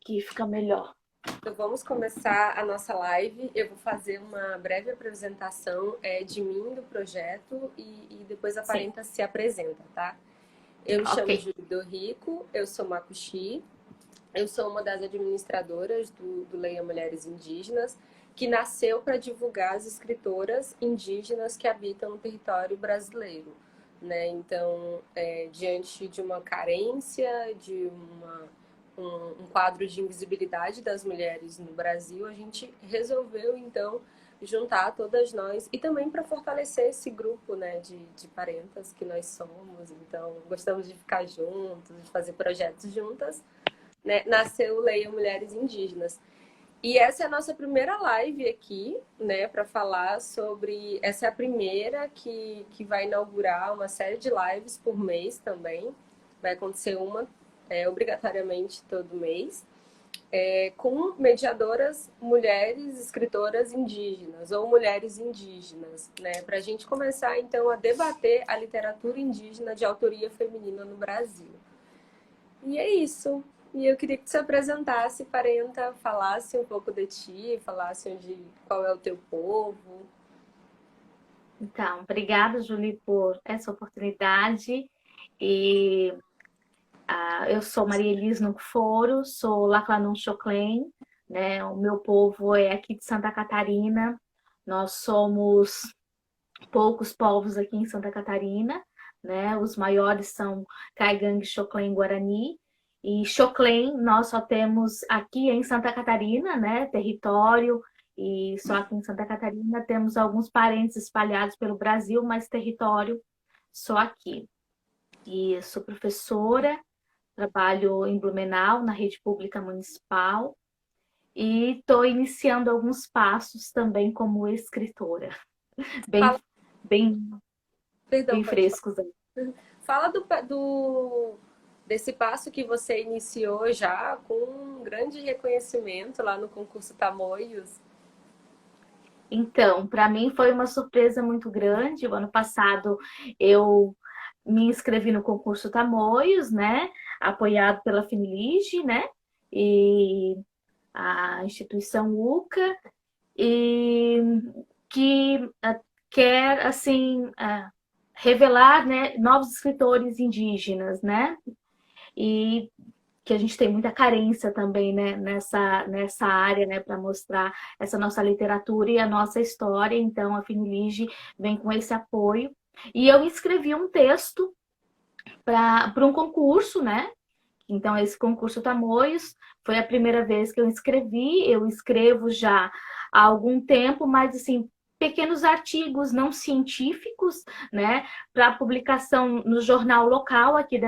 aqui, fica melhor. Então vamos começar a nossa live. Eu vou fazer uma breve apresentação de mim, do projeto, e depois a Sim, Parenta se apresenta, tá? Eu me ok. chamo Júlio do Rico, eu sou Macuxi, eu sou uma das administradoras do Leia Mulheres Indígenas, que nasceu para divulgar as escritoras indígenas que habitam no território brasileiro. Né? Então, diante de uma carência, de um quadro de invisibilidade das mulheres no Brasil, a gente resolveu, então, juntar todas nós e também para fortalecer esse grupo, né, de parentas que nós somos. Então, gostamos de ficar juntos, de fazer projetos juntas, né? Nasceu o Leia Mulheres Indígenas. E essa é a nossa primeira live aqui, né, para falar sobre. Essa é a primeira que vai inaugurar uma série de lives por mês também. Vai acontecer uma obrigatoriamente todo mês, com mediadoras mulheres escritoras indígenas ou mulheres indígenas, né, para a gente começar então a debater a literatura indígena de autoria feminina no Brasil. E é isso. E eu queria que você apresentasse, Parenta, falasse um pouco de ti, falasse qual é o teu povo. Então, obrigada, Julie, por essa oportunidade. E eu sou Maria Elis Foro, sou Laclanon Choclen, né? O meu povo é aqui de Santa Catarina. Nós somos poucos povos aqui em Santa Catarina, né? Os maiores são Caigangue, Choclen, Guarani. E Choclen nós só temos aqui em Santa Catarina, né? Território, e só aqui em Santa Catarina temos alguns parentes espalhados pelo Brasil, mas território só aqui. E sou professora, trabalho em Blumenau, na rede pública municipal, e estou iniciando alguns passos também como escritora, bem, Fala, bem, perdão, bem pode falar. frescos aí. Fala desse passo que você iniciou já com um grande reconhecimento lá no concurso Tamoios. Então, para mim foi uma surpresa muito grande. O ano passado eu me inscrevi no concurso Tamoios, né? Apoiado pela Finilige, né? E a instituição UCA, e que quer, assim, revelar, né, novos escritores indígenas, né? E que a gente tem muita carência também, né, nessa área, né, para mostrar essa nossa literatura e a nossa história. Então, a Finilige vem com esse apoio. E eu escrevi um texto para um concurso, né? Então, esse concurso Tamoios foi a primeira vez que eu escrevi. Eu escrevo já há algum tempo, mas assim, pequenos artigos não científicos, né, para publicação no jornal local aqui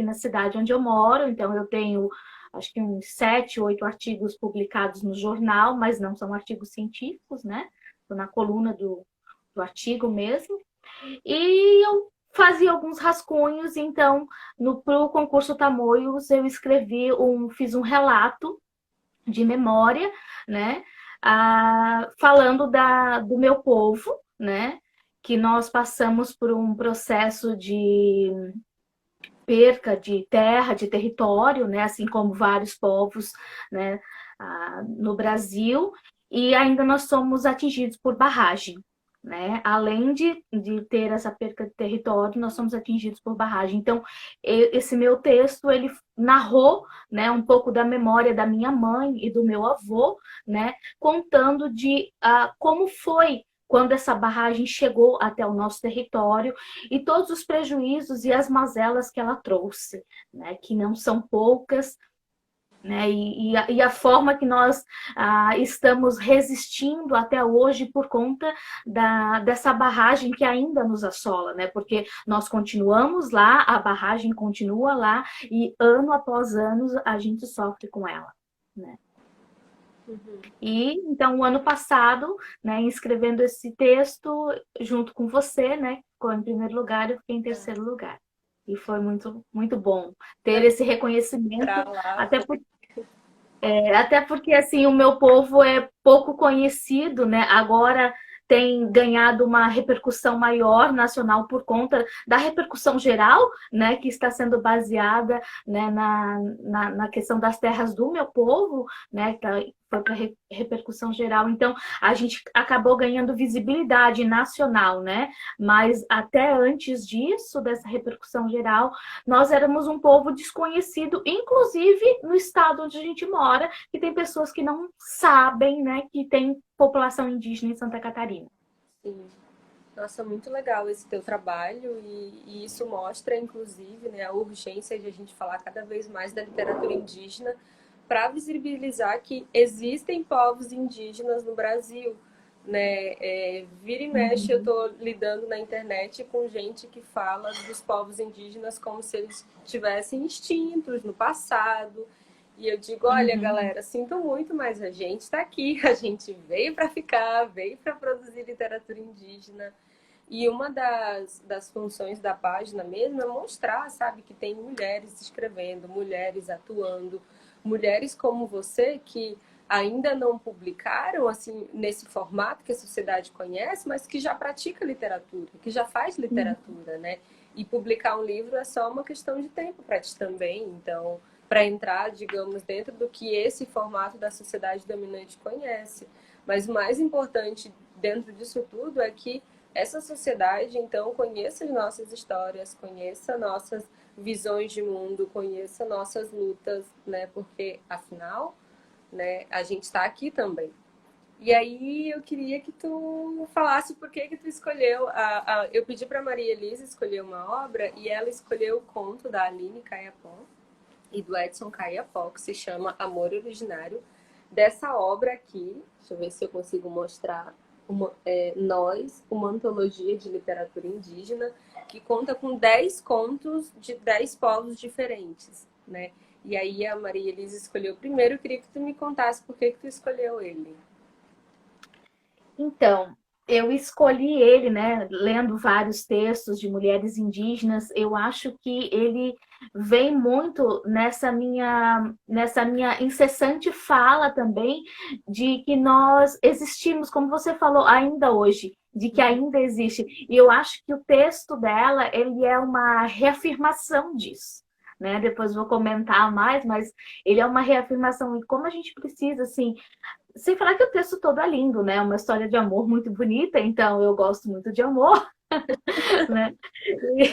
na cidade onde eu moro. Então, eu tenho acho que uns 7, 8 artigos publicados no jornal, mas não são artigos científicos, né? Estou na coluna do artigo mesmo. E eu fazia alguns rascunhos, então, pro concurso Tamoios, eu fiz um relato de memória, né? Falando do meu povo, né? Que nós passamos por um processo de perca de terra, de território, né? Assim como vários povos, né? No Brasil, e ainda nós somos atingidos por barragem, né? Além de ter essa perca de território, nós somos atingidos por barragem. Então, esse meu texto, ele narrou, né, um pouco da memória da minha mãe e do meu avô, né, contando de como foi quando essa barragem chegou até o nosso território e todos os prejuízos e as mazelas que ela trouxe, né, que não são poucas, né? E a forma que nós estamos resistindo até hoje por conta dessa barragem que ainda nos assola, né? Porque nós continuamos lá, a barragem continua lá e ano após ano a gente sofre com ela, né? E então o ano passado, né, escrevendo esse texto junto com você, né, ficou em primeiro lugar, eu fiquei em terceiro lugar. E foi muito, muito bom ter esse reconhecimento, Pra lá, até até porque, assim, o meu povo é pouco conhecido, né? Agora tem ganhado uma repercussão maior nacional por conta da repercussão geral, né, que está sendo baseada, né, na questão das terras do meu povo, né, foi para repercussão geral. Então, a gente acabou ganhando visibilidade nacional, né? Mas até antes disso, dessa repercussão geral, nós éramos um povo desconhecido, inclusive no estado onde a gente mora, que tem pessoas que não sabem, né, que tem população indígena em Santa Catarina. Sim. Nossa, muito legal esse teu trabalho e isso mostra, inclusive, né, a urgência de a gente falar cada vez mais da literatura indígena para visibilizar que existem povos indígenas no Brasil, né? Vira e mexe, eu estou lidando na internet com gente que fala dos povos indígenas como se eles tivessem extintos no passado. E eu digo, olha, galera, sinto muito, mas a gente está aqui, a gente veio para ficar, veio para produzir literatura indígena. E uma das funções da página mesmo é mostrar, sabe, que tem mulheres escrevendo, mulheres atuando, mulheres como você que ainda não publicaram assim nesse formato que a sociedade conhece, mas que já pratica literatura, que já faz literatura, né? E publicar um livro é só uma questão de tempo para ti também. Então, para entrar, digamos, dentro do que esse formato da sociedade dominante conhece. Mas o mais importante dentro disso tudo é que essa sociedade, então, conheça as nossas histórias, conheça nossas visões de mundo, conheça nossas lutas, né? Porque, afinal, né, a gente está aqui também. E aí eu queria que tu falasse por que tu escolheu. Eu pedi para Maria Elisa escolher uma obra e ela escolheu o conto da Aline Caiapó e do Edson Caiapó, que se chama Amor Originário. Dessa obra aqui, deixa eu ver se eu consigo mostrar, Nós, uma antologia de literatura indígena, que conta com 10 contos de 10 povos diferentes, né? E aí a Maria Elisa escolheu o primeiro. Eu queria que tu me contasse por que tu escolheu ele. Então, eu escolhi ele, né, lendo vários textos de mulheres indígenas. Eu acho que ele vem muito nessa minha incessante fala também de que nós existimos, como você falou, ainda hoje, de que ainda existe. E eu acho que o texto dela, ele é uma reafirmação disso. Né? Depois vou comentar mais, mas ele é uma reafirmação. E como a gente precisa, assim, sem falar que o texto todo é lindo, né? Uma história de amor muito bonita, então eu gosto muito de amor, né? E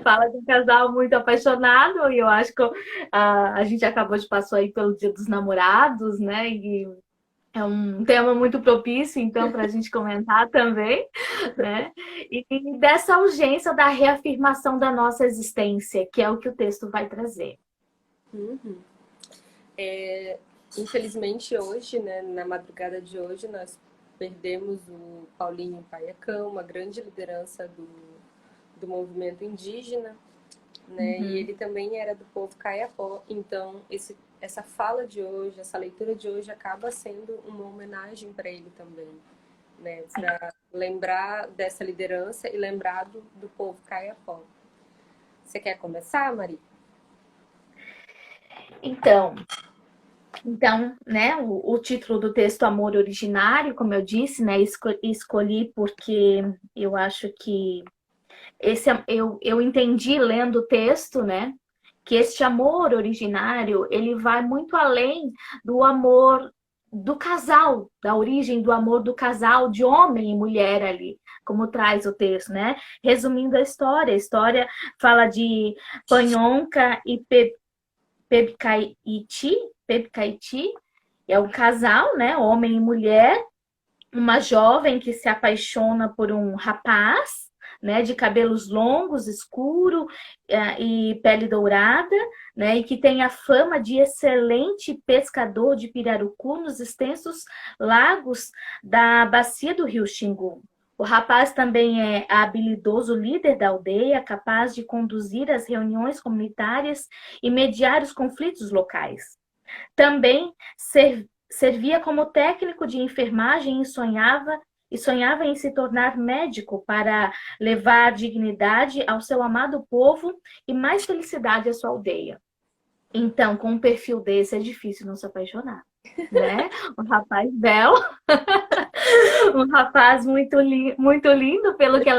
fala de um casal muito apaixonado, e eu acho que a gente acabou de passar aí pelo Dia dos Namorados, né? E é um tema muito propício, então, para a gente comentar também, né? E dessa urgência da reafirmação da nossa existência, que é o que o texto vai trazer. Uhum. Infelizmente hoje, né, na madrugada de hoje, nós perdemos o Paulinho Paiacão, uma grande liderança do movimento indígena, né? E ele também era do povo Caiapó. Então, essa fala de hoje, essa leitura de hoje acaba sendo uma homenagem para ele também, né? Para lembrar dessa liderança e lembrar do povo Caiapó. Você quer começar, Maria? Então, né, o título do texto Amor Originário, como eu disse, né, escolhi porque eu acho que eu entendi lendo o texto, né, que este amor originário, ele vai muito além do amor do casal, da origem do amor do casal, de homem e mulher ali, como traz o texto, né? Resumindo a história fala de Panhonca e Pebcaiti, é um casal, né? Homem e mulher, uma jovem que se apaixona por um rapaz, né, de cabelos longos, escuro e pele dourada, né, e que tem a fama de excelente pescador de pirarucu nos extensos lagos da bacia do rio Xingu. O rapaz também é habilidoso líder da aldeia, capaz de conduzir as reuniões comunitárias e mediar os conflitos locais. Também servia como técnico de enfermagem e sonhava em se tornar médico para levar dignidade ao seu amado povo e mais felicidade à sua aldeia. Então, com um perfil desse, é difícil não se apaixonar, né? Um rapaz belo, Um rapaz muito lindo, pelo que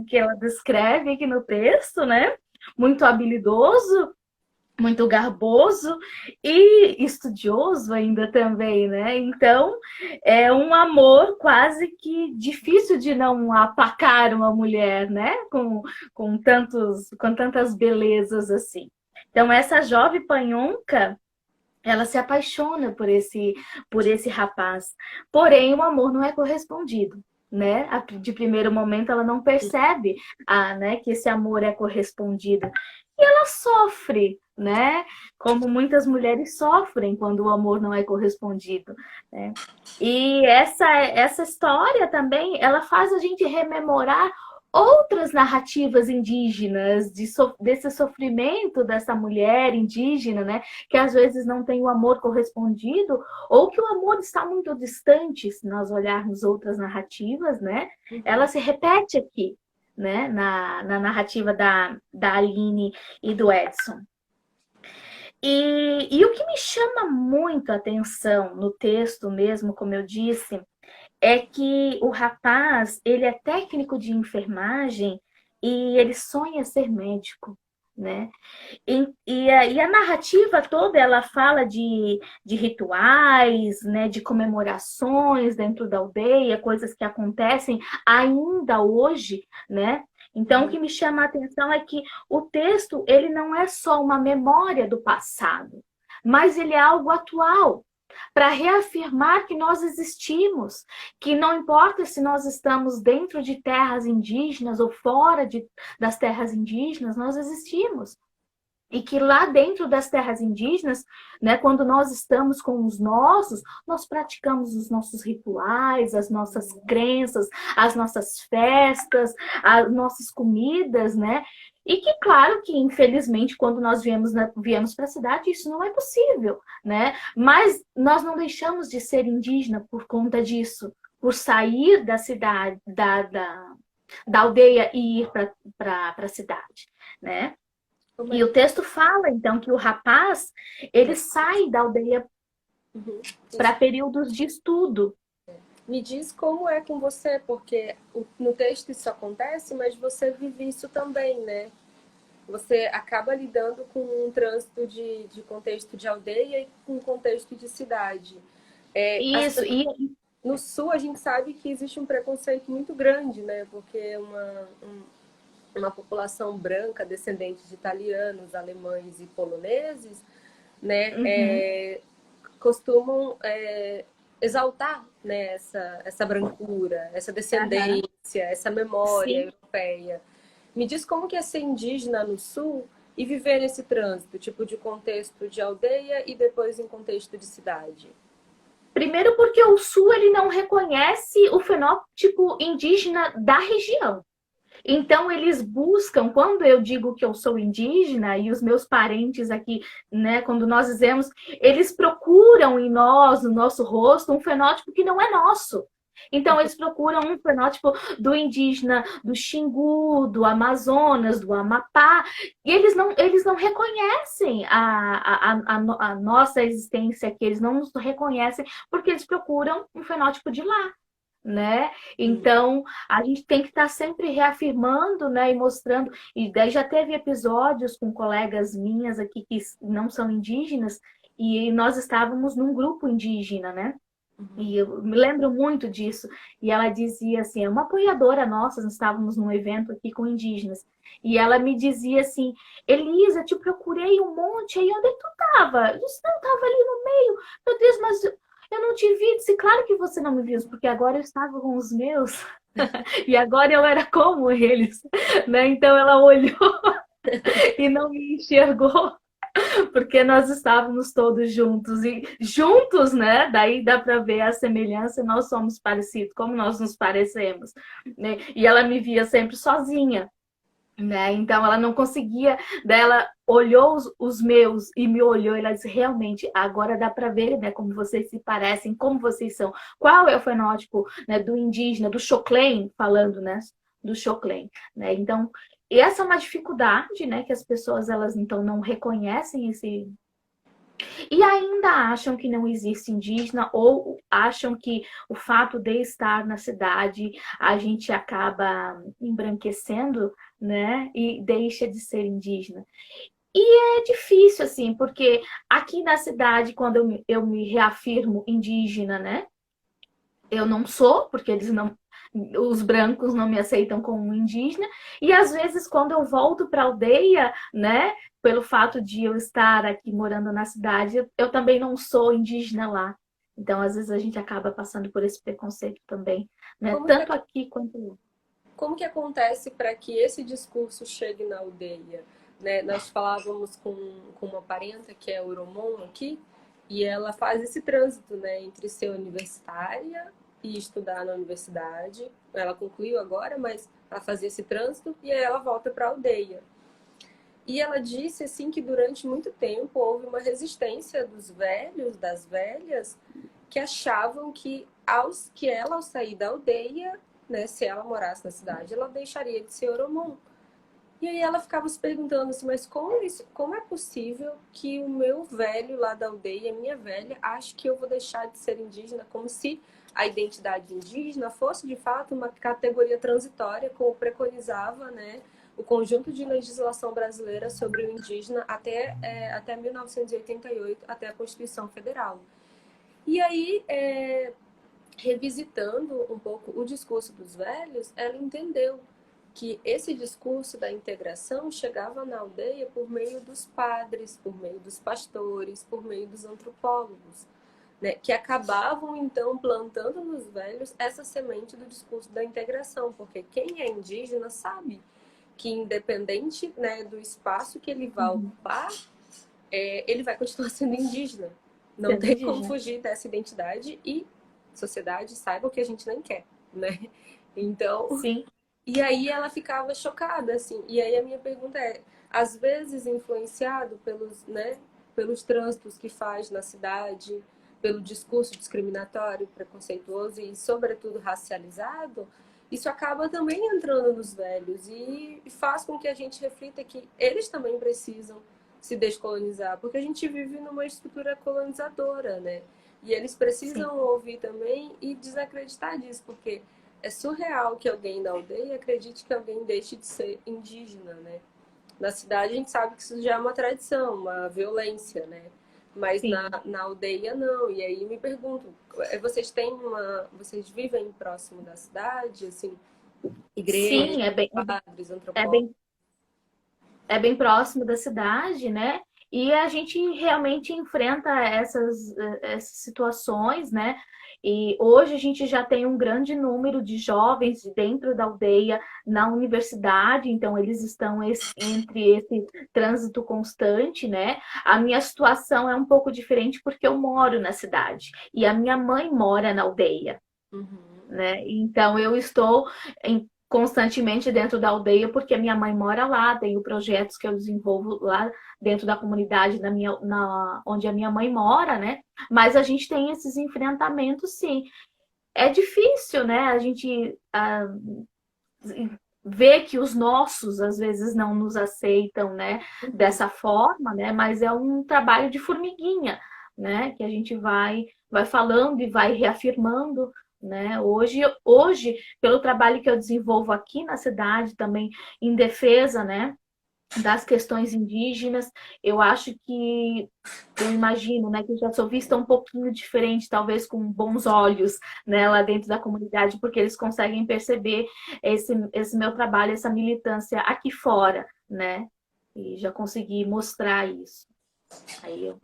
que ela descreve aqui no texto, né? Muito habilidoso, muito garboso e estudioso ainda também, né? Então, é um amor quase que difícil de não aplacar uma mulher, né? Com tantas belezas assim. Então, essa jovem panhonca, ela se apaixona por esse rapaz. Porém, o amor não é correspondido. Né? De primeiro momento ela não percebe né, que esse amor é correspondido. E ela sofre, né? Como muitas mulheres sofrem quando o amor não é correspondido. Né? E essa história também, ela faz a gente rememorar outras narrativas indígenas desse sofrimento dessa mulher indígena, né? Que às vezes não tem o amor correspondido, ou que o amor está muito distante, se nós olharmos outras narrativas, né? Ela se repete aqui, né? Na narrativa da Aline e do Edson. E o que me chama muito a atenção no texto mesmo, como eu disse, é que o rapaz, ele é técnico de enfermagem e ele sonha ser médico, né? E a narrativa toda, ela fala de rituais, né? De comemorações dentro da aldeia, coisas que acontecem ainda hoje, né? Então, o que me chama a atenção é que o texto, ele não é só uma memória do passado, mas ele é algo atual, para reafirmar que nós existimos, que não importa se nós estamos dentro de terras indígenas ou fora das terras indígenas, nós existimos. E que lá dentro das terras indígenas, né, quando nós estamos com os nossos, nós praticamos os nossos rituais, as nossas crenças, as nossas festas, as nossas comidas, né? E que, claro, que infelizmente, quando nós viemos para a cidade, isso não é possível, né? Mas nós não deixamos de ser indígena por conta disso, por sair da cidade, da aldeia e ir para a cidade, né? E o texto fala, então, que o rapaz, ele sai da aldeia para períodos de estudo. Me diz como é com você, porque no texto isso acontece, mas você vive isso também, né? Você acaba lidando com um trânsito de contexto de aldeia e com um contexto de cidade. Isso, No sul a gente sabe que existe um preconceito muito grande, né? Porque uma população branca, descendente de italianos, alemães e poloneses, né? Costumam exaltar, né, essa brancura, essa descendência, essa memória europeia. Me diz como que é ser indígena no sul e viver nesse trânsito, tipo de contexto de aldeia e depois em contexto de cidade. Primeiro porque o sul ele não reconhece o fenótipo indígena da região. Então, eles buscam, quando eu digo que eu sou indígena e os meus parentes aqui, né, quando nós dizemos, eles procuram em nós, no nosso rosto, um fenótipo que não é nosso. Então, eles procuram um fenótipo do indígena, do Xingu, do Amazonas, do Amapá, e eles não reconhecem a nossa existência aqui, eles não nos reconhecem porque eles procuram um fenótipo de lá. Né? Então, a gente tem que estar sempre reafirmando, né, e mostrando. E daí já teve episódios com colegas minhas aqui que não são indígenas, e nós estávamos num grupo indígena, né? E eu me lembro muito disso. E ela dizia assim, é uma apoiadora nossa, nós estávamos num evento aqui com indígenas. E ela me dizia assim, Elisa, te procurei um monte, aí onde tu estava? Eu disse, não, estava ali no meio. Meu Deus, mas eu não te vi. Disse, claro que você não me viu, porque agora eu estava com os meus. E agora eu era como eles. Né? Então ela olhou e não me enxergou. Porque nós estávamos todos juntos. E juntos, né? Daí dá para ver a semelhança. Nós somos parecidos, como nós nos parecemos. Né? E ela me via sempre sozinha. Né? Então ela não conseguia, daí ela olhou os meus e me olhou e ela disse, realmente, agora dá para ver, né, como vocês se parecem, como vocês são, qual é o fenótipo, né, do indígena, do Xoclen, falando, né, do Xoclen, né? Então, essa é uma dificuldade, né, que as pessoas, elas então não reconhecem E ainda acham que não existe indígena ou acham que o fato de estar na cidade a gente acaba embranquecendo, né? E deixa de ser indígena. E é difícil, assim, porque aqui na cidade, quando eu me reafirmo indígena, né? Eu não sou, porque eles não, os brancos não me aceitam como indígena, e às vezes quando eu volto para a aldeia, né, pelo fato de eu estar aqui morando na cidade, eu também não sou indígena lá. Então, às vezes a gente acaba passando por esse preconceito também, né, Como que, tanto aqui quanto lá. como que acontece para que esse discurso chegue na aldeia? Né? Nós falávamos com uma parenta que é Oromon aqui, e ela faz esse trânsito, né, entre ser universitária e estudar na universidade. Ela concluiu agora, mas ela fazia esse trânsito e aí ela volta para a aldeia. E ela disse assim que durante muito tempo houve uma resistência dos velhos, das velhas, que achavam que ela ao sair da aldeia, né, se ela morasse na cidade, ela deixaria de ser Oromon. E aí ela ficava se perguntando assim, mas como é possível que o meu velho lá da aldeia, a minha velha, ache que eu vou deixar de ser indígena, como se a identidade indígena fosse de fato uma categoria transitória, como preconizava, né, o conjunto de legislação brasileira sobre o indígena até 1988, até a Constituição Federal. E aí, revisitando um pouco o discurso dos velhos, ela entendeu que esse discurso da integração chegava na aldeia por meio dos padres, por meio dos pastores, por meio dos antropólogos, né, que acabavam então plantando nos velhos essa semente do discurso da integração, porque quem é indígena sabe que independente, né, do espaço que ele vai Uhum. ocupar, ele vai continuar sendo indígena. Não Sendo tem como indígena. fugir dessa identidade e a sociedade saiba o que a gente nem quer, né? Então, Sim. e aí ela ficava chocada, assim. E aí a minha pergunta é, às vezes influenciado pelos, né, pelos trânsitos que faz na cidade, pelo discurso discriminatório, preconceituoso e, sobretudo, racializado, isso acaba também entrando nos velhos e faz com que a gente reflita que eles também precisam se descolonizar, porque a gente vive numa estrutura colonizadora, né? E eles Sim. precisam ouvir também e desacreditar disso, porque é surreal que alguém da aldeia acredite que alguém deixe de ser indígena, né? Na cidade a gente sabe que isso já é uma tradição, uma violência, né? Mas Sim. na aldeia não. E aí me pergunto, vocês vivem próximo da cidade, assim, igreja, Sim, padres, é antropólogos? bem é bem próximo da cidade, né? E a gente realmente enfrenta essas situações, né? E hoje a gente já tem um grande número de jovens dentro da aldeia na universidade, então eles estão entre esse trânsito constante, né? A minha situação é um pouco diferente porque eu moro na cidade e a minha mãe mora na aldeia, Uhum. né? Então eu estou constantemente dentro da aldeia porque a minha mãe mora lá, tenho projetos que eu desenvolvo lá dentro da comunidade onde a minha mãe mora, né? Mas a gente tem esses enfrentamentos, sim. É difícil, né? A gente vê que os nossos às vezes não nos aceitam, né? Uhum. Dessa forma, né? Mas é um trabalho de formiguinha, né? Que a gente vai falando e vai reafirmando, né? Hoje, pelo trabalho que eu desenvolvo aqui na cidade também em defesa, né, das questões indígenas, eu acho que eu imagino, né, que eu já sou vista um pouquinho diferente, talvez com bons olhos, né, lá dentro da comunidade, porque eles conseguem perceber esse meu trabalho, essa militância aqui fora, né? E já consegui mostrar isso. Aí eu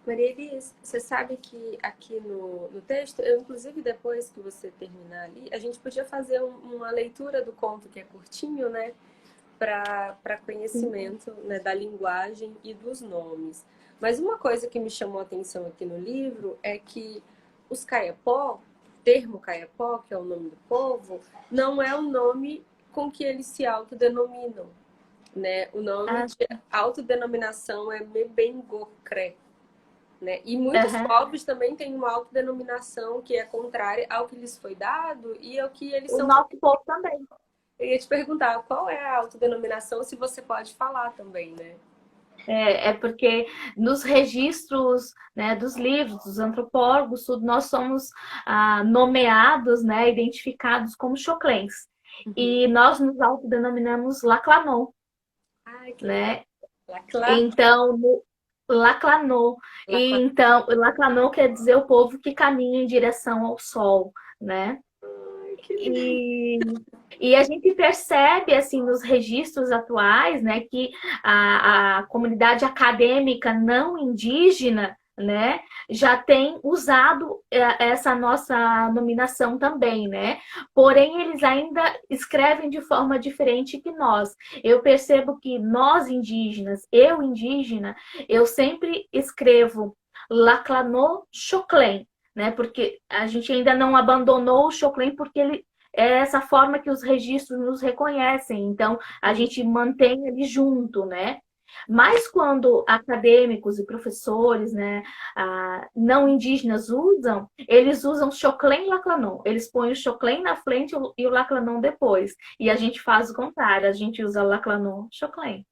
Maria Elis, você sabe que aqui no texto, eu inclusive depois que você terminar ali, a gente podia fazer uma leitura do conto que é curtinho, né? Para conhecimento, né, da linguagem e dos nomes. Mas uma coisa que me chamou a atenção aqui no livro é que os Kayapó, termo Kayapó, que é o nome do povo, não é o nome com que eles se autodenominam. Né? O nome ah, de autodenominação é Mebengocré. Né? E muitos uhum. povos também têm uma autodenominação que é contrária ao que lhes foi dado e ao que eles O são. nosso povo também. Eu ia te perguntar qual é a autodenominação, se você pode falar também, né? É porque nos registros, né, dos livros, dos antropólogos, tudo, nós somos nomeados, né, identificados como choclens. Uhum. E nós nos autodenominamos Laclanon, Ai, que legal. né? Lacla, Então, Laclanon. E lacla. então, Laclanon quer dizer o povo que caminha em direção ao sol, né? Ai, que lindo. E, e a gente percebe, assim, nos registros atuais, né, que a comunidade acadêmica não indígena, né, já tem usado essa nossa nominação também, né? Porém, eles ainda escrevem de forma diferente que nós. Eu percebo que nós indígenas, eu indígena, eu sempre escrevo Laclanô Choclen, né? Porque a gente ainda não abandonou o Choclen porque ele é essa forma que os registros nos reconhecem. Então, a Uhum. gente mantém ele junto, né? Mas quando acadêmicos e professores, né, não indígenas usam, eles usam Choclen e Laclanon. Eles põem o Choclen na frente e o Laclanon depois. E a gente faz o contrário, a gente usa Laclanon, Choclen,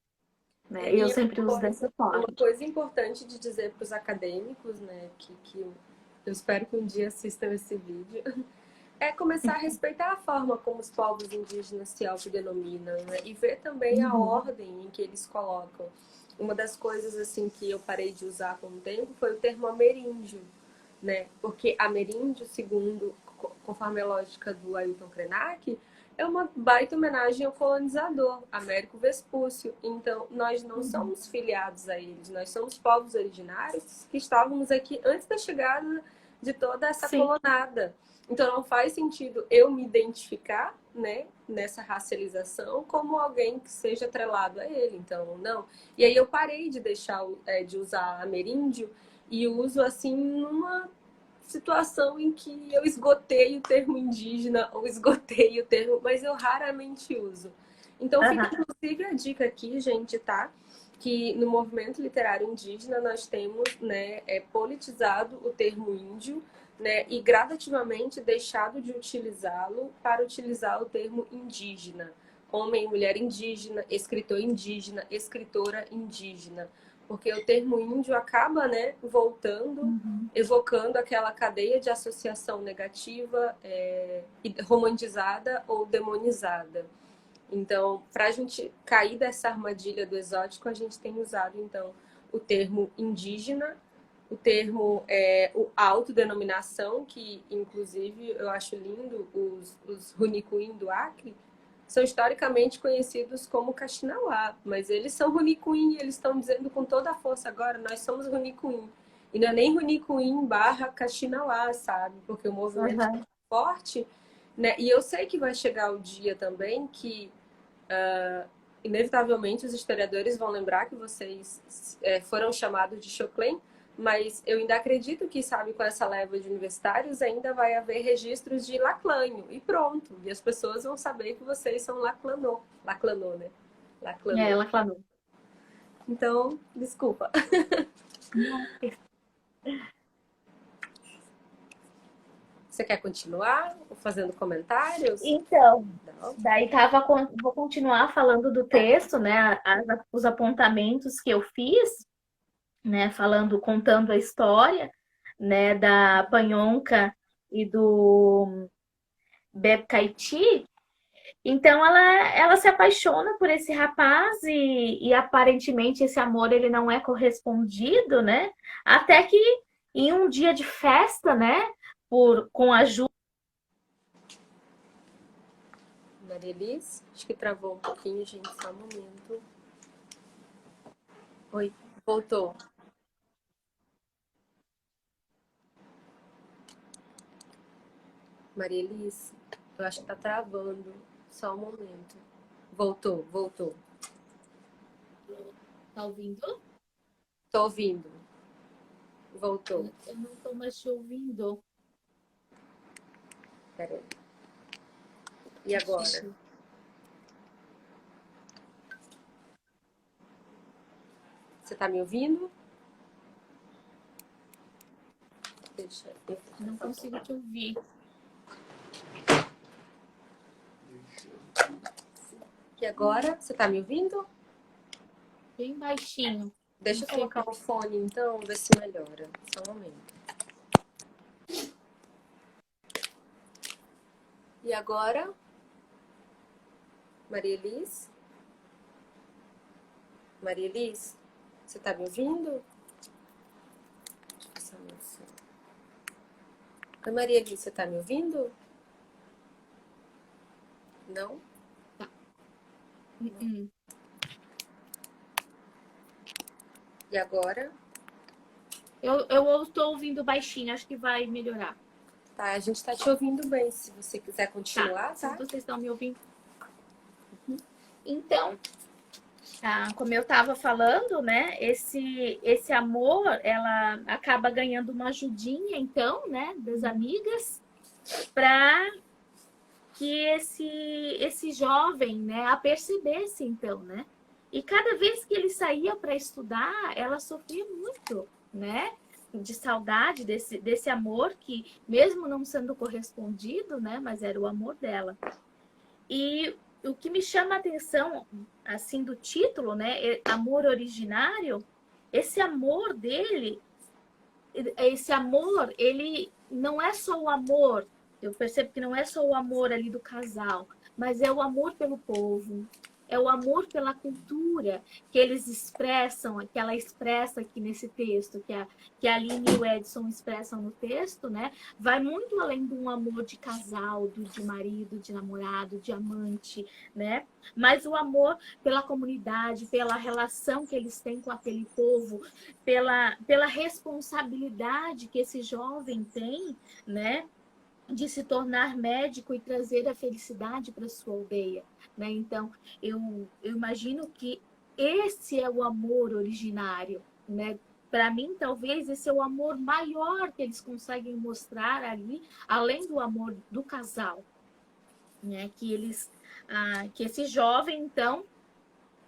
né? Eu E sempre uso dessa uma forma. coisa importante de dizer para os acadêmicos, né, que eu espero que um dia assistam esse vídeo, é começar a respeitar a forma como os povos indígenas se autodenominam, né? E ver também a Uhum. ordem em que eles colocam. Uma das coisas assim que eu parei de usar com o tempo foi o termo ameríndio, né? Porque ameríndio, segundo, conforme a lógica do Ailton Krenak, é uma baita homenagem ao colonizador, Américo Vespúcio. Então, nós não Uhum. somos filiados a eles, nós somos povos originários que estávamos aqui antes da chegada de toda essa Sim. colonada. Então, não faz sentido eu me identificar, né, nessa racialização como alguém que seja atrelado a ele. Então, não. E aí eu parei de deixar de usar ameríndio e uso assim numa situação em que eu esgotei o termo indígena ou esgotei o termo, mas eu raramente uso. Então fica Uhum. inclusive a dica aqui, gente, tá? Que no movimento literário indígena nós temos, né, politizado o termo índio, né, e gradativamente deixado de utilizá-lo para utilizar o termo indígena. Homem e mulher indígena, escritor indígena, escritora indígena. Porque o termo índio acaba, né, voltando, Uhum. evocando aquela cadeia de associação negativa, romantizada ou demonizada. Então, para a gente cair dessa armadilha do exótico, a gente tem usado, então, o termo indígena, o termo o autodenominação, que, inclusive, eu acho lindo, os Runicuim do Acre, são historicamente conhecidos como Kaxinawá, mas eles são Runicuim e eles estão dizendo com toda a força agora, nós somos Runicuim. E não é nem Runicuim barra Kaxinawá, sabe? Porque o movimento é Uhum. forte, né? E eu sei que vai chegar o dia também que inevitavelmente os historiadores vão lembrar que vocês foram chamados de Choclen, mas eu ainda acredito que, sabe, com essa leva de universitários ainda vai haver registros de Laclânio e pronto. E as pessoas vão saber que vocês são Laclanô. Laclanô, né? É, Laclanô. ela falou. Então, desculpa. Não. Você quer continuar fazendo comentários? Então, Não? daí vou continuar falando do texto, né? Os apontamentos que eu fiz, né? Falando, contando a história, né? Da Panhonca e do Bebcaiti. Então, ela se apaixona por esse rapaz e aparentemente esse amor ele não é correspondido, né? Até que em um dia de festa, né? Com a ajuda. Maria Elis? Acho que travou um pouquinho, gente. Só um momento. Oi, voltou. Maria Elis, eu acho que tá travando. Só um momento. Voltou, voltou. Tá ouvindo? Tô ouvindo. Voltou. Eu não estou mais te ouvindo. Peraí. E agora? Ixi. Você tá me ouvindo? Deixa eu. Não consigo te ouvir. E agora? Você tá me ouvindo? Bem baixinho. Deixa Não eu sei. colocar o fone, então, ver se melhora. Só um momento. E agora? Maria Elis? Maria Elis? Você tá me ouvindo? Oi, Maria Elis, você tá me ouvindo? Não? E agora? Eu estou ouvindo baixinho, acho que vai melhorar. Tá, a gente tá te ouvindo bem. Se você quiser Tá, continuar, se tá? vocês estão me ouvindo. Então, como eu estava falando, né? Esse amor, ela acaba ganhando uma ajudinha, então, né? Das amigas, para que esse jovem, né? Apercebesse, então, né? E cada vez que ele saía para estudar, ela sofria muito, né? De saudade desse amor que, mesmo não sendo correspondido, né? Mas era o amor dela. E o que me chama a atenção, assim, do título, né? Amor originário, esse amor dele, esse amor, ele não é só o amor, eu percebo que não é só o amor ali do casal, mas é o amor pelo povo, é o amor pela cultura que eles expressam, que ela expressa aqui nesse texto, que a Aline e o Edson expressam no texto, né? Vai muito além de um amor de casal, de marido, de namorado, de amante, né? Mas o amor pela comunidade, pela relação que eles têm com aquele povo, pela responsabilidade que esse jovem tem, né? De se tornar médico e trazer a felicidade para sua aldeia, né? Então, eu imagino que esse é o amor originário, né? Para mim, talvez esse é o amor maior que eles conseguem mostrar ali, além do amor do casal, né? Que esse jovem, então,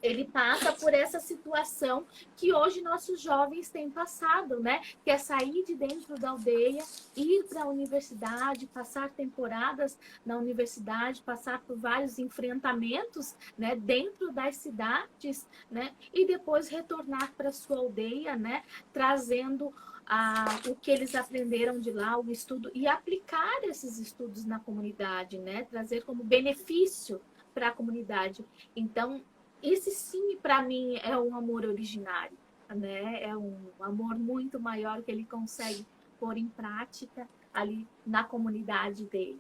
ele passa por essa situação que hoje nossos jovens têm passado, né? Que é sair de dentro da aldeia, ir para a universidade, passar temporadas na universidade, passar por vários enfrentamentos, né? Dentro das cidades, né? E depois retornar para sua aldeia, né? Trazendo o que eles aprenderam de lá, o estudo, e aplicar esses estudos na comunidade, né? Trazer como benefício para a comunidade. Então, esse sim, para mim, é um amor originário, né? É um amor muito maior que ele consegue pôr em prática ali na comunidade dele.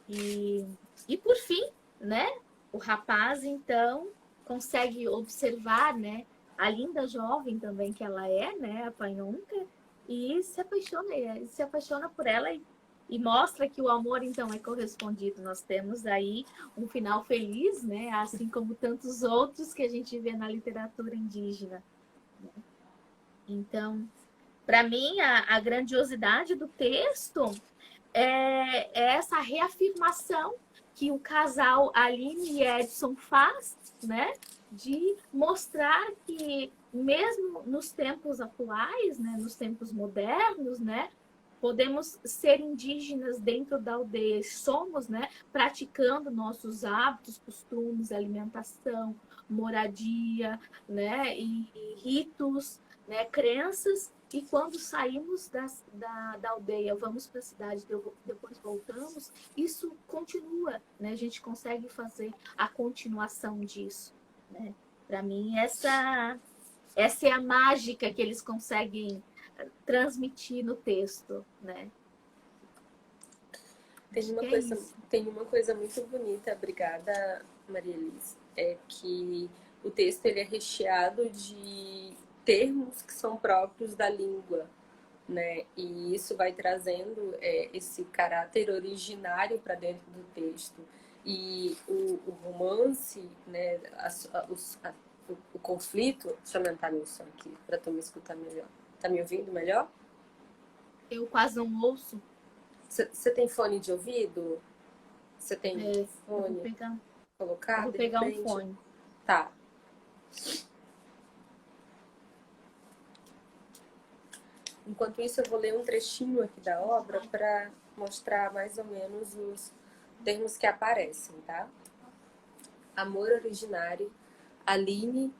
E por fim, né? O rapaz, então, consegue observar, né? A linda jovem também que ela é, né? A Painonca, e se apaixona por ela e mostra que o amor, então, é correspondido. Nós temos aí um final feliz, né? Assim como tantos outros que a gente vê na literatura indígena. Então, para mim, a grandiosidade do texto é essa reafirmação que o casal Aline e Edson faz, né? De mostrar que mesmo nos tempos atuais, né, nos tempos modernos, né, podemos ser indígenas dentro da aldeia, somos, né, praticando nossos hábitos, costumes, alimentação, moradia, né, e ritos, né, crenças. E quando saímos da aldeia, vamos para a cidade, depois voltamos, isso continua, né? A gente consegue fazer a continuação disso, né? Para mim, essa é a mágica que eles conseguem transmitir no texto, né? Acho que é isso. Tem uma coisa muito bonita, obrigada, Maria Elis, é que o texto ele é recheado de termos que são próprios da língua, né? E isso vai trazendo esse caráter originário para dentro do texto. E o romance, né? O conflito. Deixa eu aumentar meu som aqui para tu me escutar melhor. Tá me ouvindo melhor? Eu quase não ouço. Você tem fone de ouvido? Você tem fone eu colocado? vou De pegar um repente? fone. Tá. Enquanto isso, eu vou ler um trechinho aqui da obra para mostrar mais ou menos os termos que aparecem, tá? Amor originário, Aline,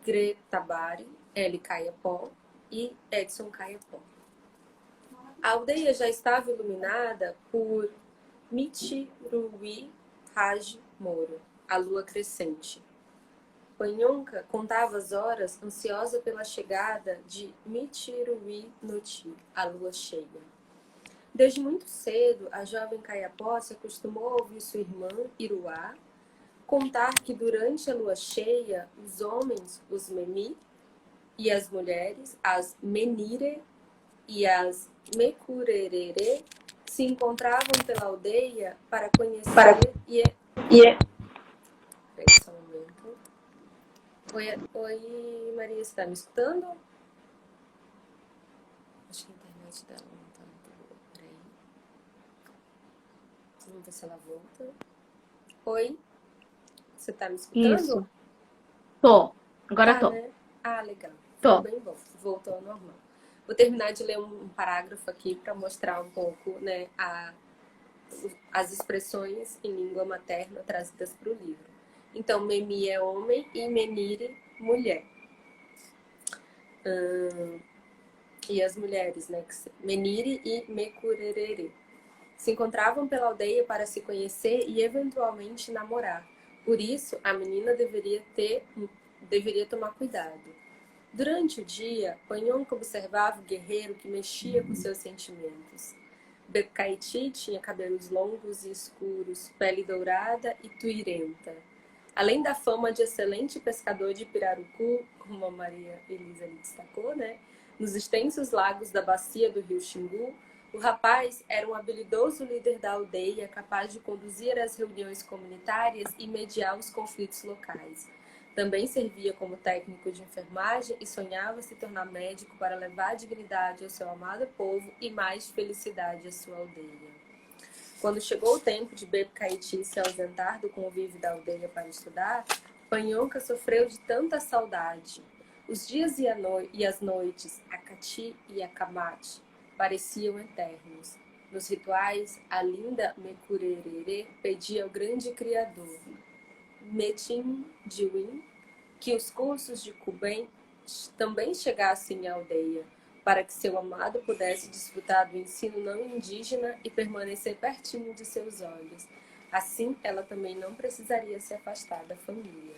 Gre Tabari, L. Caiapó e Edson Caiapó. A aldeia já estava iluminada por Michiruí Raj Moro, a lua crescente. Panhonca contava as horas, ansiosa pela chegada de Michiruí Noti, a lua cheia. Desde muito cedo, a jovem Caiapó se acostumou a ouvir sua irmã, Iruá, contar que durante a lua cheia, os homens, os Memi, e as mulheres, as Menire e as Mecurerere, se encontravam pela aldeia para conhecer e... Peraí, só um momento. Oi, Maria, você está me escutando? Acho que a internet dela não está muito boa. Peraí. Vamos ver se ela volta. Oi, você está me escutando? Isso. Tô. Agora tô. Né? Legal. Tô. Bem bom. Voltou ao normal. Vou terminar de ler um parágrafo aqui para mostrar um pouco, né, as expressões em língua materna trazidas para o livro. Então, Memi é homem e Menire, mulher. E as mulheres, né, Menire e Mecurerere, se encontravam pela aldeia para se conhecer e eventualmente namorar. Por isso, a menina deveria tomar cuidado. Durante o dia, Panhonca observava o guerreiro que mexia com seus sentimentos. Becaiti tinha cabelos longos e escuros, pele dourada e tuirenta. Além da fama de excelente pescador de pirarucu, como a Maria Elisa lhe destacou, né? Nos extensos lagos da bacia do rio Xingu, o rapaz era um habilidoso líder da aldeia, capaz de conduzir as reuniões comunitárias e mediar os conflitos locais. Também servia como técnico de enfermagem e sonhava se tornar médico para levar dignidade ao seu amado povo e mais felicidade à sua aldeia. Quando chegou o tempo de Becaiti se ausentar do convívio da aldeia para estudar, Panhonca sofreu de tanta saudade. Os dias e as noites, Acati e Acamate, pareciam eternos. Nos rituais, a linda Mecurerere pedia ao grande criador, Metin Diwin, que os cursos de Kuben também chegassem à aldeia, para que seu amado pudesse desfrutar do ensino não indígena e permanecer pertinho de seus olhos. Assim, ela também não precisaria se afastar da família.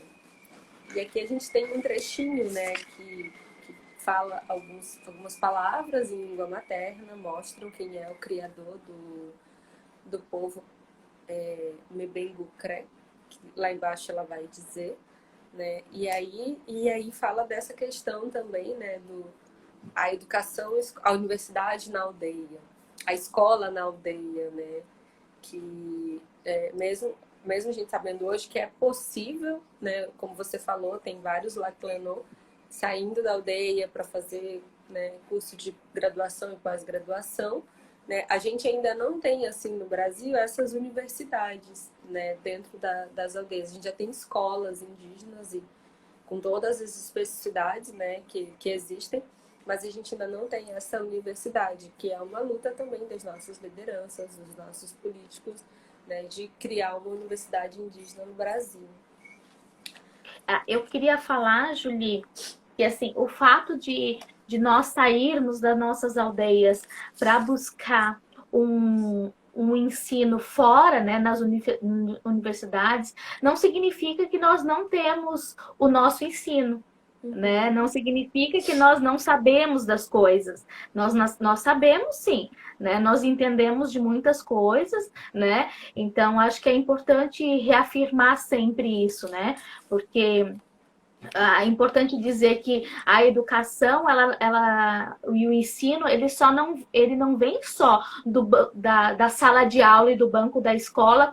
E aqui a gente tem um trechinho, né, que fala algumas palavras em língua materna, mostram quem é o criador do povo Mebengucré, que lá embaixo ela vai dizer, né? E aí fala dessa questão também, né, a educação, a universidade na aldeia, a escola na aldeia, né? Que mesmo a gente sabendo hoje que é possível, né? Como você falou, tem vários Laclenon saindo da aldeia para fazer, né, curso de graduação e pós-graduação, né? A gente ainda não tem, assim, no Brasil, essas universidades, né, dentro das aldeias. A gente já tem escolas indígenas e com todas as especificidades, né, que existem, mas a gente ainda não tem essa universidade, que é uma luta também das nossas lideranças, dos nossos políticos, né, de criar uma universidade indígena no Brasil. Eu queria falar, Julie, que assim, o fato de nós sairmos das nossas aldeias para buscar um ensino fora, né, nas universidades, não significa que nós não temos o nosso ensino. Né? Não significa que nós não sabemos das coisas. Nós sabemos sim, né? Nós entendemos de muitas coisas, né? Então, acho que é importante reafirmar sempre isso, né? Porque é importante dizer que a educação e o ensino, ele não vem só da sala de aula e do banco da escola,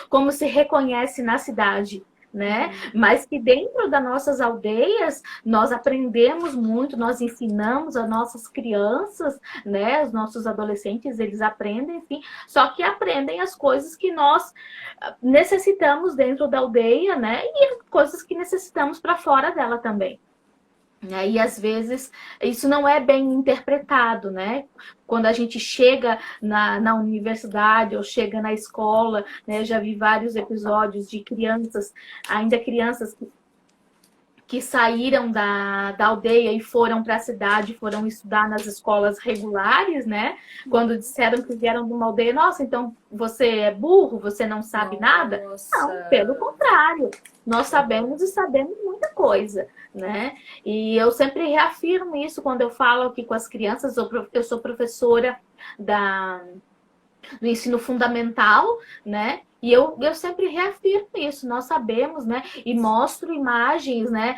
como se reconhece na cidade. Né? Mas que dentro das nossas aldeias nós aprendemos muito, nós ensinamos as nossas crianças, né? Os nossos adolescentes, eles aprendem, enfim, só que aprendem as coisas que nós necessitamos dentro da aldeia, né? E coisas que necessitamos para fora dela também. E às vezes isso não é bem interpretado, né? Quando a gente chega na universidade ou chega na escola, né? Eu já vi vários episódios de crianças, ainda crianças que saíram da aldeia e foram para a cidade, foram estudar nas escolas regulares, né? Quando disseram que vieram de uma aldeia, nossa, então você é burro, você não sabe nada? Não, pelo Nossa. contrário, nós sabemos e sabemos muita coisa, né? E eu sempre reafirmo isso quando eu falo aqui com as crianças, eu sou professora do ensino fundamental, né? E eu sempre reafirmo isso, nós sabemos, né? E mostro imagens, né,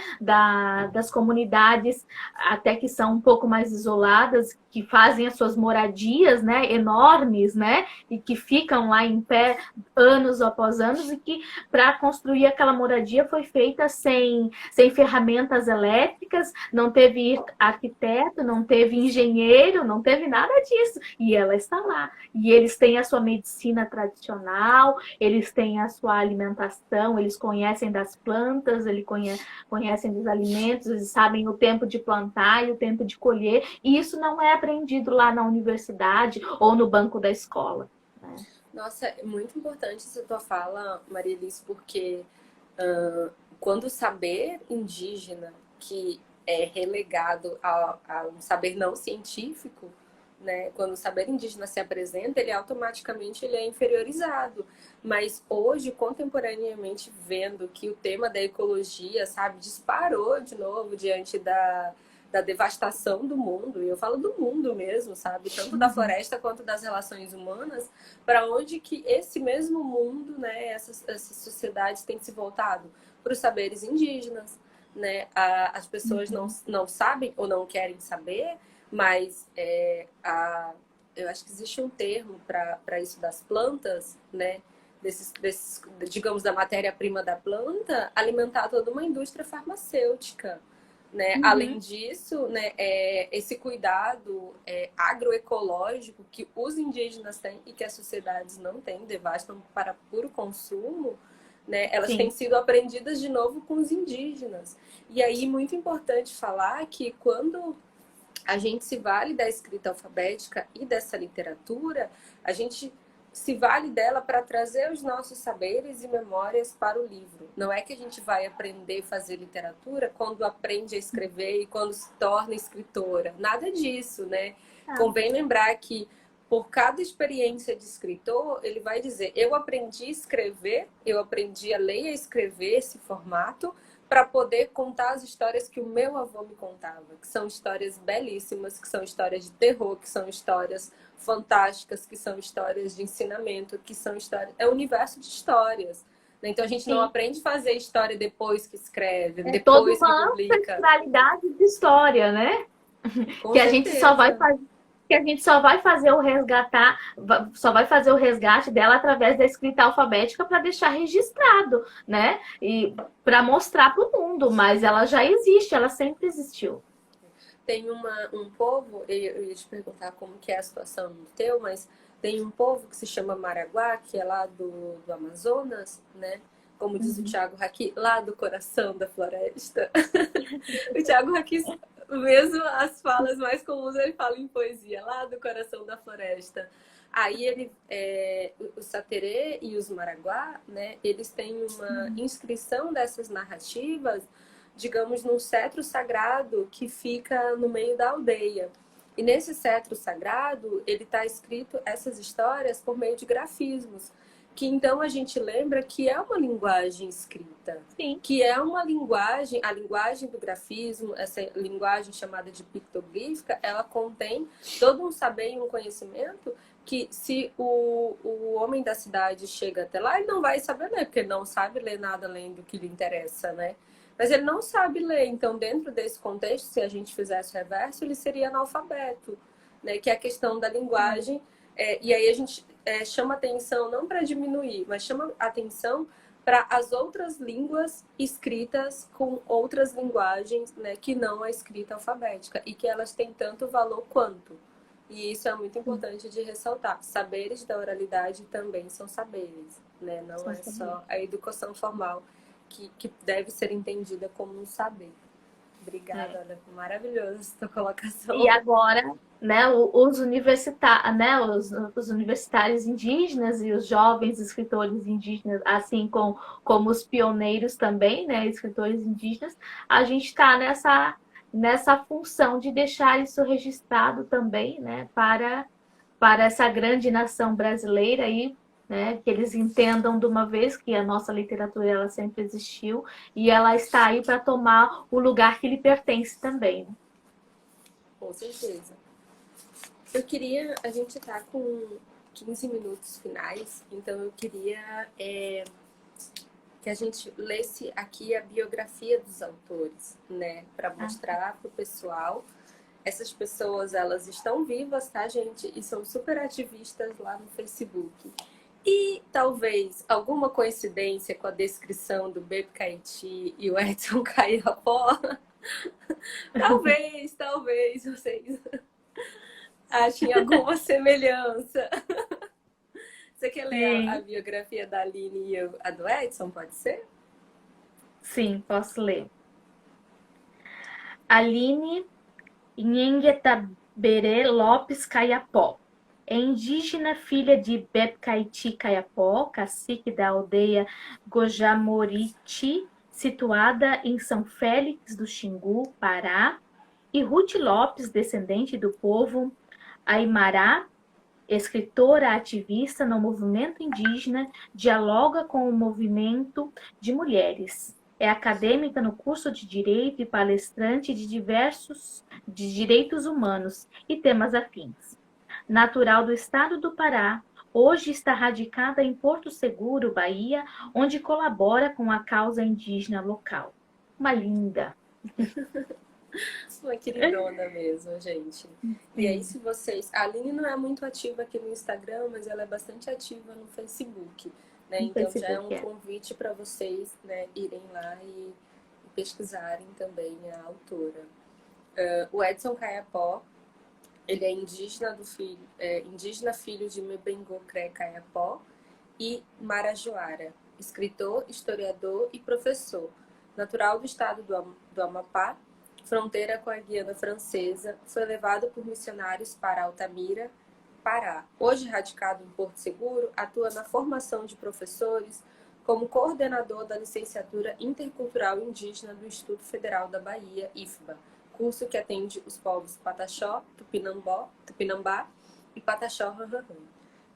das comunidades até que são um pouco mais isoladas, que fazem as suas moradias, né, enormes, né? E que ficam lá em pé anos após anos e que para construir aquela moradia foi feita sem ferramentas elétricas, não teve arquiteto, não teve engenheiro, não teve nada disso. E ela está lá. E eles têm a sua medicina tradicional, eles têm a sua alimentação, eles conhecem das plantas, eles conhecem dos alimentos, eles sabem o tempo de plantar e o tempo de colher. E isso não é aprendido lá na universidade ou no banco da escola, né? Nossa, é muito importante essa tua fala, Maria Elis, porque quando o saber indígena, que é relegado a um saber não científico, né? Quando o saber indígena se apresenta, ele automaticamente ele é inferiorizado. Mas hoje, contemporaneamente, vendo que o tema da ecologia, sabe, disparou de novo diante da devastação do mundo, e eu falo do mundo mesmo, sabe, tanto da floresta quanto das relações humanas, para onde que esse mesmo mundo, né, essas sociedades têm se voltado para os saberes indígenas, né? As pessoas não sabem ou não querem saber, mas eu acho que existe um termo para isso das plantas, né? Digamos, da matéria-prima da planta, alimentar toda uma indústria farmacêutica. Né? Além disso, né, esse cuidado agroecológico que os indígenas têm e que as sociedades não têm, devastam para puro consumo, né, elas Sim. têm sido aprendidas de novo com os indígenas. E aí, muito importante falar que quando a gente se vale da escrita alfabética e dessa literatura, a gente se vale dela para trazer os nossos saberes e memórias para o livro. Não é que a gente vai aprender a fazer literatura quando aprende a escrever e quando se torna escritora. Nada disso, né? Convém lembrar que por cada experiência de escritor, ele vai dizer: eu aprendi a escrever, eu aprendi a ler e a escrever esse formato para poder contar as histórias que o meu avô me contava, que são histórias belíssimas, que são histórias de terror, que são histórias fantásticas, que são histórias de ensinamento, que são histórias... É um universo de histórias. Então a gente não aprende a fazer história depois que escreve, Toda depois que uma publica. ancestralidade de história, né? Com Que a gente certeza. só vai fazer, que a gente só vai fazer o resgatar, só vai fazer o resgate dela através da escrita alfabética para deixar registrado, né? E para mostrar para o mundo, mas ela já existe, ela sempre existiu. Tem um povo, eu ia te perguntar como que é a situação no teu, mas tem um povo que se chama Maraguá, que é lá do Amazonas, né? Como diz o Thiago Haki, lá do coração da floresta. O Thiago Haki, mesmo as falas mais comuns, ele fala em poesia, lá do coração da floresta. Aí o Saterê e os Maraguá, né? Eles têm uma inscrição dessas narrativas, digamos, num cetro sagrado que fica no meio da aldeia. E nesse cetro sagrado, ele está escrito essas histórias por meio de grafismos, que então a gente lembra que é uma linguagem escrita. Sim. Que é uma linguagem, a linguagem do grafismo, essa linguagem chamada de pictoglífica, ela contém todo um saber e um conhecimento que se o homem da cidade chega até lá, ele não vai saber ler, porque ele não sabe ler nada além do que lhe interessa, né? Mas ele não sabe ler, então dentro desse contexto, se a gente fizesse o reverso, ele seria analfabeto, né? Que é a questão da linguagem. E aí a gente chama atenção não para diminuir, mas chama atenção para as outras línguas escritas com outras linguagens, né, que não a escrita alfabética, e que elas têm tanto valor quanto. E isso é muito importante de ressaltar. Saberes da oralidade também são saberes, né? Não só a educação formal que deve ser entendida como um saber. Obrigada, olha, maravilhosa essa colocação. E agora, né, os universitários indígenas e os jovens escritores indígenas, assim como os pioneiros também, né, escritores indígenas, a gente está nessa função de deixar isso registrado também, né, para essa grande nação brasileira aí, né, que eles entendam de uma vez que a nossa literatura ela sempre existiu e ela está aí para tomar o lugar que lhe pertence também, né? Com certeza. Eu queria, a gente tá com 15 minutos finais, então eu queria que a gente lesse aqui a biografia dos autores, né, para mostrar para o pessoal. Essas pessoas, elas estão vivas, tá, gente? E são super ativistas lá no Facebook. E talvez alguma coincidência com a descrição do Beto Caeti e o Edson Caiapó. Talvez vocês achem alguma semelhança. Você quer ler a Sim, biografia da Aline e a do Edson, pode ser? sim, posso ler. Aline Nhenguetaberê Lopes Caiapó. É indígena, filha de Bebcaiti Caiapó, cacique da aldeia Gojamoriti, situada em São Félix do Xingu, Pará, e Ruth Lopes, descendente do povo Aimará, escritora ativista no movimento indígena, dialoga com o movimento de mulheres. É acadêmica no curso de Direito e palestrante de direitos humanos e temas afins. Natural do estado do Pará, hoje está radicada em Porto Seguro, Bahia, onde colabora com a causa indígena local. Uma linda. Uma queridona mesmo, gente. E aí, Sim, se vocês. A Aline não é muito ativa aqui no Instagram, mas ela é bastante ativa no Facebook. Né? no Então já é Facebook um convite para vocês, né, irem lá e pesquisarem também a autora. O Edson Caiapó, ele é indígena filho de Mebengo Cré Caiapó e Marajoara, escritor, historiador e professor. Natural do estado do Amapá, fronteira com a Guiana Francesa, foi levado por missionários para Altamira, Pará. Hoje radicado em Porto Seguro, atua na formação de professores como coordenador da licenciatura intercultural indígena do Instituto Federal da Bahia, IFBA, curso que atende os povos Pataxó, Tupinambá e Pataxó-Rarrã.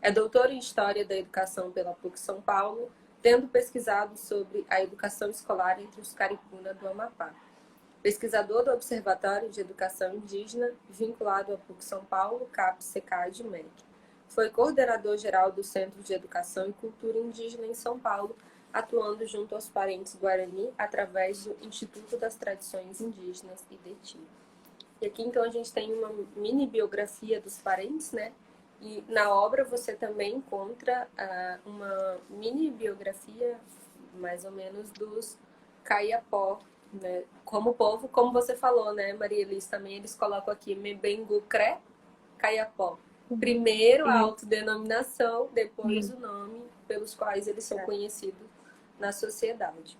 É doutor em História da Educação pela PUC São Paulo, tendo pesquisado sobre a educação escolar entre os Caripuna do Amapá. Pesquisador do Observatório de Educação Indígena, vinculado à PUC São Paulo, CAPES, SECAD e MEC. Foi coordenador-geral do Centro de Educação e Cultura Indígena em São Paulo, atuando junto aos parentes Guarani através do Instituto das Tradições Indígenas, IDETI. E aqui, então, a gente tem uma mini biografia dos parentes, né? E na obra você também encontra uma mini biografia, mais ou menos, dos Caiapó, né? Como povo, como você falou, né, Maria Elis, também eles colocam aqui Mebengucré Caiapó. Primeiro a sim, autodenominação, depois sim. o nome pelos quais eles são conhecidos na sociedade.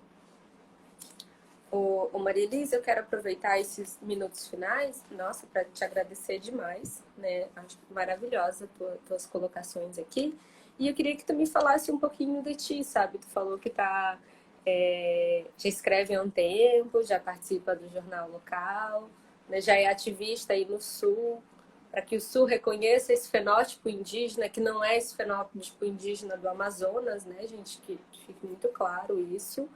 O Maria Elisa, eu quero aproveitar esses minutos finais, nossa, para te agradecer demais, né? Acho maravilhosa tuas colocações aqui. E eu queria que tu me falasse um pouquinho de ti, sabe? Tu falou que já escreve há um tempo, já participa do jornal local, né? Já é ativista aí no Sul, para que o Sul reconheça esse fenótipo indígena, que não é esse fenótipo indígena do Amazonas, né, gente? Que fique muito claro isso.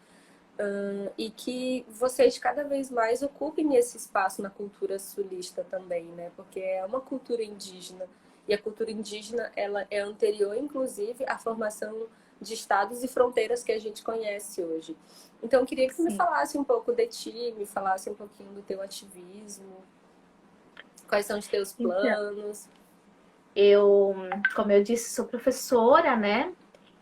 E que vocês cada vez mais ocupem esse espaço na cultura sulista também, né? Porque é uma cultura indígena e a cultura indígena ela é anterior, inclusive, à formação de estados e fronteiras que a gente conhece hoje. Então, eu queria que você me Sim. falasse um pouco de ti, me falasse um pouquinho do teu ativismo, quais são os teus Então, planos. eu, como eu disse, sou professora, né?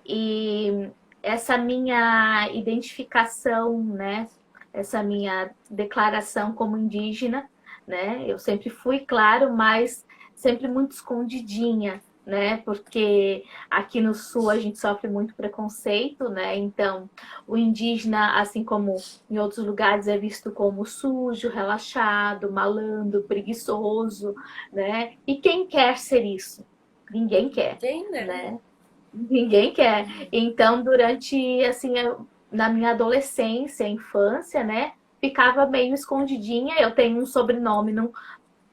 E essa minha identificação, né? Essa minha declaração como indígena, né? Eu sempre fui, claro, mas sempre muito escondidinha, né? Porque aqui no sul a gente sofre muito preconceito, né? Então, o indígena, assim como em outros lugares, é visto como sujo, relaxado, malandro, preguiçoso, né? E quem quer ser isso? Ninguém quer, Quem, né? né? Ninguém quer. Então, durante, assim, na minha adolescência, infância, né? Ficava meio escondidinha. Eu tenho um sobrenome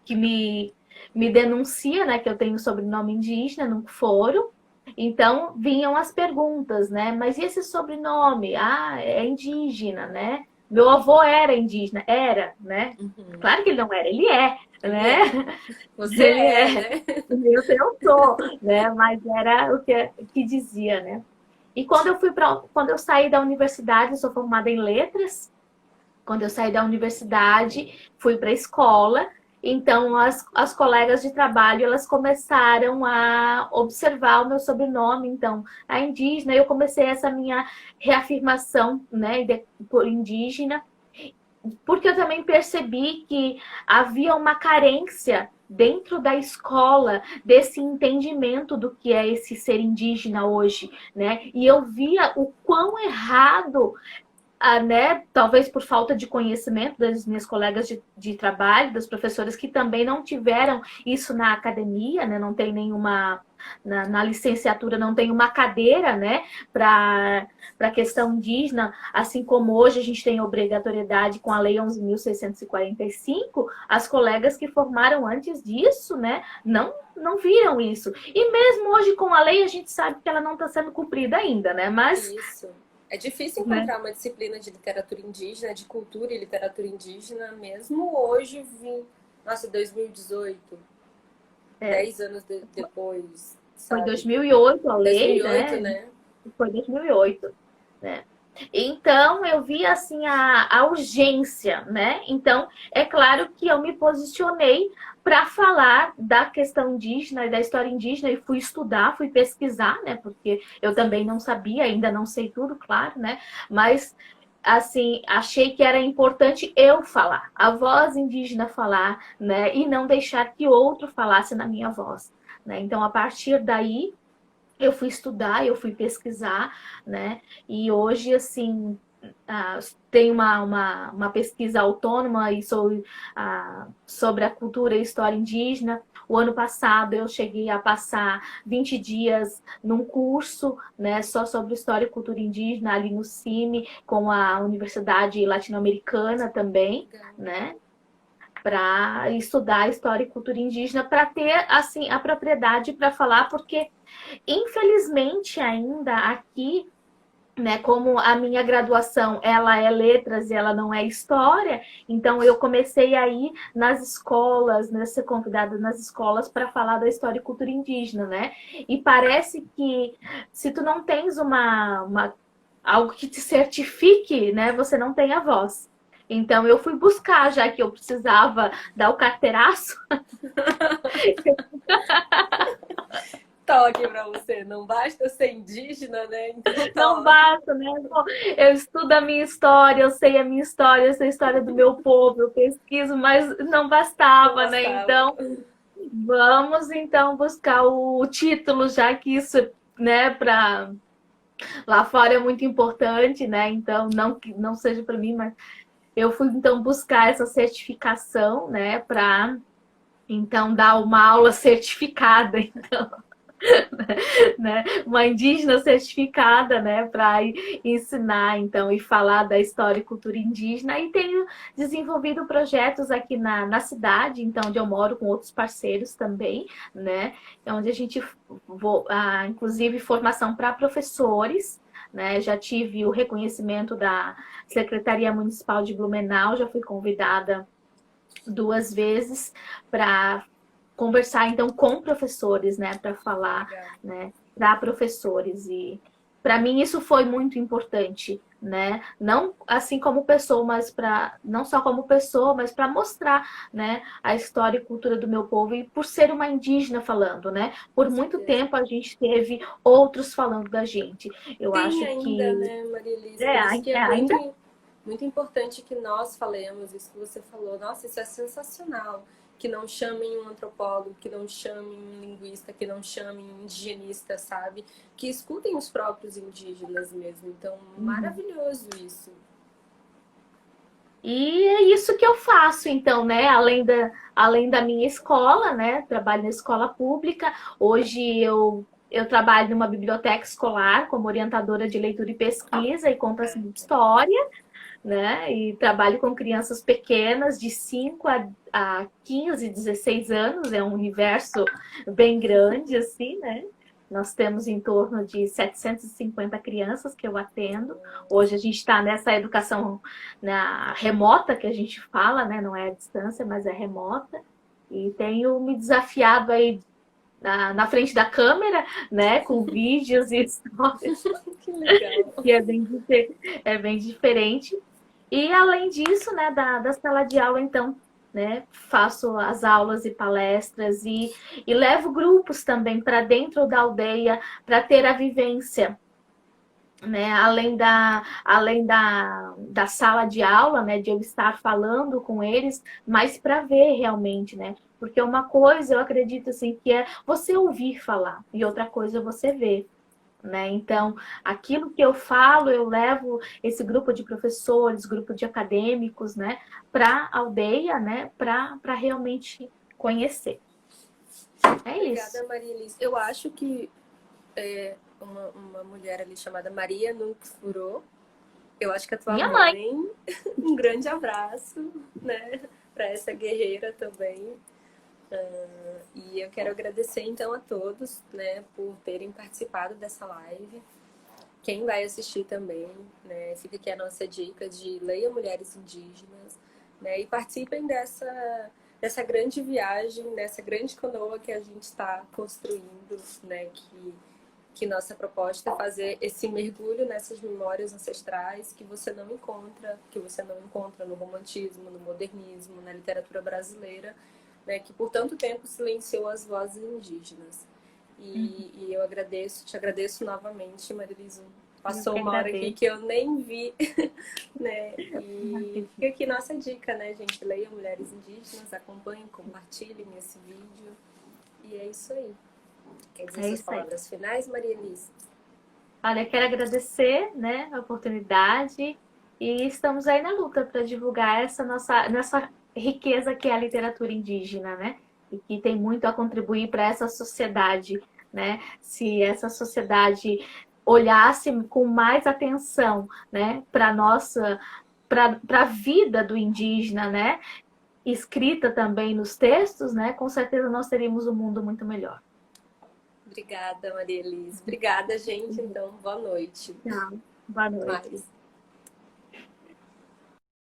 que me denuncia, né, que eu tenho sobrenome indígena no foro. Então vinham as perguntas, né? Mas e esse sobrenome? Ah, é indígena, né? Meu avô era indígena, era, né? Uhum. Claro que ele não era, ele é, Ele né? é. Você Ele é, é, né? eu sou, né? Mas era o que dizia, né? E quando eu saí da universidade, eu sou formada em letras. Quando eu saí da universidade, fui para a escola. Então, as colegas de trabalho, elas começaram a observar o meu sobrenome. Então, a indígena, eu comecei essa minha reafirmação, né, por indígena, porque eu também percebi que havia uma carência dentro da escola desse entendimento do que é esse ser indígena hoje, né? E eu via o quão errado, né, talvez por falta de conhecimento das minhas colegas de trabalho, das professoras que também não tiveram isso na academia, né, não tem nenhuma, na licenciatura não tem uma cadeira, né, para a questão indígena, assim como hoje a gente tem obrigatoriedade com a Lei 11.645, as colegas que formaram antes disso, né, não viram isso. E mesmo hoje com a lei a gente sabe que ela não está sendo cumprida ainda, né, mas, Isso. É difícil né, encontrar uma disciplina de literatura indígena, de cultura e literatura indígena, mesmo hoje, nossa, 2018, é, 10 anos depois, foi sabe? 2008 a lei, 2008, né? né? Foi 2008, né? Então eu vi assim a urgência, né? Então é claro que eu me posicionei para falar da questão indígena e da história indígena e fui estudar, fui pesquisar, né? Porque eu também não sabia, ainda não sei tudo, claro, né? Mas assim, achei que era importante eu falar, a voz indígena falar, né? E não deixar que outro falasse na minha voz, né? Então, a partir daí, eu fui estudar, eu fui pesquisar, né? E hoje, assim, tem uma pesquisa autônoma e sobre a cultura e história indígena. O ano passado eu cheguei a passar 20 dias num curso, né, só sobre história e cultura indígena ali no CIMI, com a Universidade Latino-Americana também, Legal. né? Para estudar história e cultura indígena, para ter assim a propriedade para falar, porque infelizmente ainda aqui, né, como a minha graduação ela é letras e ela não é história, então eu comecei a ir nas escolas, né, ser convidada nas escolas para falar da história e cultura indígena, né? E parece que se tu não tens algo que te certifique, né, você não tem a voz. Então eu fui buscar, já que eu precisava dar o carteiraço. Toque pra você, não basta ser indígena, né? Então Não toma. basta, né? Eu estudo a minha história, eu sei a minha história, eu sei a história do meu povo, eu pesquiso, mas não Não bastava, né? bastava. Então, vamos então buscar o título, já que isso, né, para lá fora é muito importante, né? Então, não que não seja para mim, mas eu fui então buscar essa certificação, né, para então dar uma aula certificada. Né? Uma indígena certificada, né, para ensinar então e falar da história e cultura indígena. E tenho desenvolvido projetos aqui na cidade, então onde eu moro com outros parceiros também, né, onde a gente inclusive formação para professores. Né, já tive o reconhecimento da Secretaria Municipal de Blumenau, já fui convidada 2 vezes para conversar então com professores, né, para falar, Legal. né, para professores. E para mim isso foi muito importante, né? Não assim como pessoa, mas para não só como pessoa, mas para mostrar, né, a história e cultura do meu povo e por ser uma indígena falando, né? Por Com muito certeza. tempo a gente teve outros falando da gente. Eu Tem acho ainda, que né, Maria Elisa? Por isso que é ainda muito importante que nós falemos isso que você falou. Nossa, isso é sensacional. que não chamem um antropólogo, que não chamem um linguista, que não chamem um indigenista, sabe? Que escutem os próprios indígenas mesmo. Então, maravilhoso isso. E é isso que eu faço, então, né? Além da minha escola, né? Trabalho na escola pública. Hoje eu trabalho numa biblioteca escolar como orientadora de leitura e pesquisa e contação de história, né? E trabalho com crianças pequenas de 5 a 15, 16 anos. É um universo bem grande, assim, né? Nós temos em torno de 750 crianças que eu atendo. Hoje a gente está nessa educação remota que a gente fala, né? Não é à distância, mas é remota. E tenho me desafiado aí na frente da câmera, né? Com vídeos e histórias. Que legal. Que é bem diferente. E além disso, né, da sala de aula, então, né, faço as aulas e palestras e levo grupos também para dentro da aldeia para ter a vivência, né, além da sala de aula, né, de eu estar falando com eles, mas para ver realmente, né, porque uma coisa eu acredito assim que é você ouvir falar e outra coisa é você ver. Né? Então, aquilo que eu falo, eu levo esse grupo de professores, grupo de acadêmicos, né, para a aldeia, né, para realmente conhecer. É Obrigada, isso. Maria Elis. Eu acho que uma mulher ali chamada Maria Nunca Furou. Eu acho que a tua Minha mãe. mãe, um grande abraço, né, para essa guerreira também. E eu quero agradecer então a todos, né, por terem participado dessa live. Quem vai assistir também, né, fica aqui a nossa dica de leia Mulheres Indígenas, né, e participem dessa grande viagem, dessa grande canoa que a gente está construindo, né, que nossa proposta é fazer esse mergulho nessas memórias ancestrais que você não encontra no romantismo, no modernismo, na literatura brasileira, né, que por tanto tempo silenciou as vozes indígenas. E eu te agradeço novamente, Marilisa. Passou uma hora aqui que eu nem vi, né? E fica aqui nossa dica, né, gente? Leiam Mulheres Indígenas, acompanhem, compartilhem esse vídeo. E é isso aí. Quer dizer suas palavras finais, Maria Elis? Olha, quero agradecer, né, a oportunidade e estamos aí na luta para divulgar essa nossa riqueza que é a literatura indígena, né? E que tem muito a contribuir para essa sociedade, né? Se essa sociedade olhasse com mais atenção, né, para nossa para a vida do indígena, né? Escrita também nos textos, né? Com certeza nós teríamos um mundo muito melhor. Obrigada, Maria Elis. Obrigada, gente. Então, boa noite. Tchau. Boa noite.